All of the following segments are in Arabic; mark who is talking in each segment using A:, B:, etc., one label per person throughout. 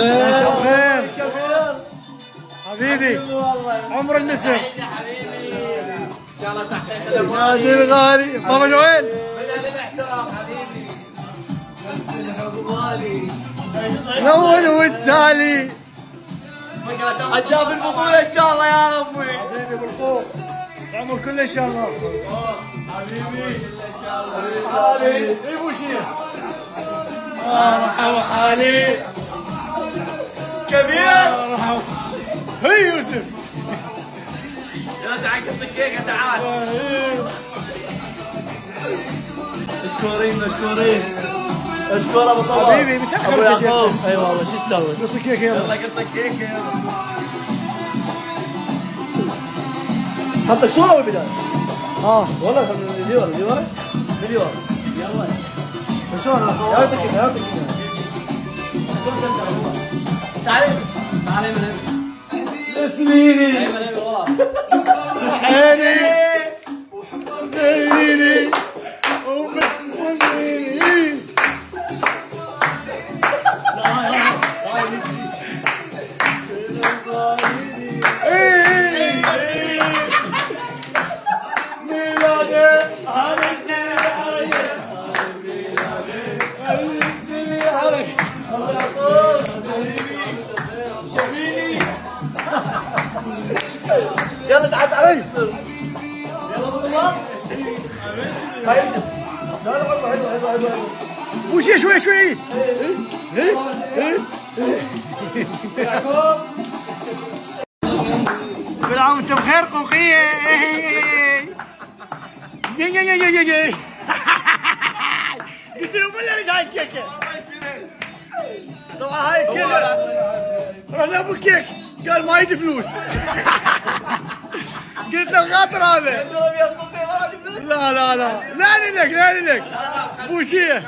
A: بخير حبيبي عمر النسر نادي الغالي بابا نويل الاول والتالي
B: عجاب البطولة ان شاء الله يا ابوي.
A: حبيبي بالخوف العمر كله ان شاء الله.
B: حبيبي
A: حالي اي ابو شيخ مرحبا حالي
B: كبير.
A: هي يوسف
B: يا تعال قص الكيكة تعال. مشكورين اشكر ابو طلال
A: حبيبي متاخر يا شيخ.
B: اي والله شو تسوي؟
A: قص الكيك يلا
B: قص الكيكة يلا. حط الصورة بالبداية. والله مليون يلا.
A: شلون
B: يا تعالي من هنا.
A: ياسميني عيني وحبيبي وبتحبيني
B: يلا تعال تعال. يلا ابو طلال.
A: وشي شوي كل عام وانتم بخير قوقية. قلت له ولا اريد هاي الكيكة. طبعا هاي الكيكة رحنا ابو كيك قال ما يدي فلوس. قلت له الخاطر هذا. لا لك بوشيه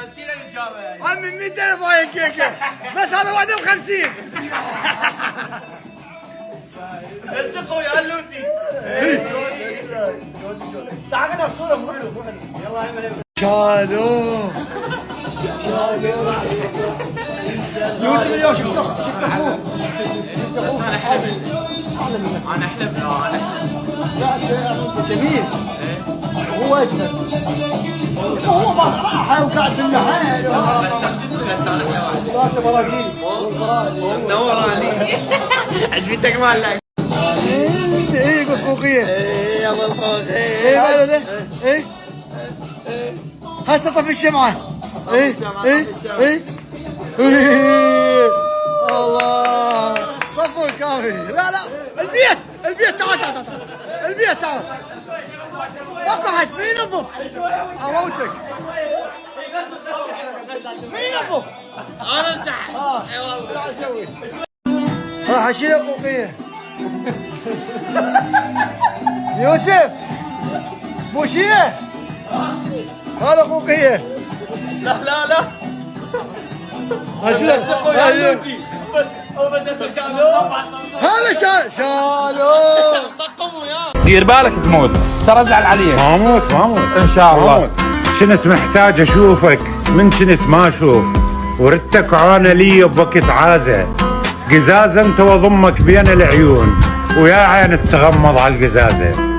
A: عمي 100,000 هاي الكيكة بس هذا واحدة ب50.
B: السقوا يا اللوتي. تعال ناخذ صورة مو حلو. يلا
A: شالو يوسف اليوم شفت اخوه
B: انا احلم.
A: لا جميل هو اجمل هو ما راح وقاعد في النهايه
B: بس انا
A: ثلاثه براجيل
B: نوراني. عجبتك مالك؟
A: ايه قصقوقيه
B: ايه يا ابو الخوخ.
A: ايه ماله ده ايه هسه طفي الشمعه. ايه الله صفوا الكافي. لا البيت تعال البيت تعال اقعد مين ينظف اموتك مين ينظف
B: انا امسح. اي والله
A: راح اشيل قوقيه. يوسف بوشيه هذا قوقيه.
B: لا بس هو بس شالو.
A: هذا شالو
B: طقموا يا.
C: دير بالك تموت ترى ازعل عليك.
D: ما اموت
C: ان شاء الله.
D: كنت محتاج اشوفك من كنت ما اشوف وردتك عانى لي بوقت عازه قزازه انت واضمك بين العيون ويا عين تغمض على القزازه.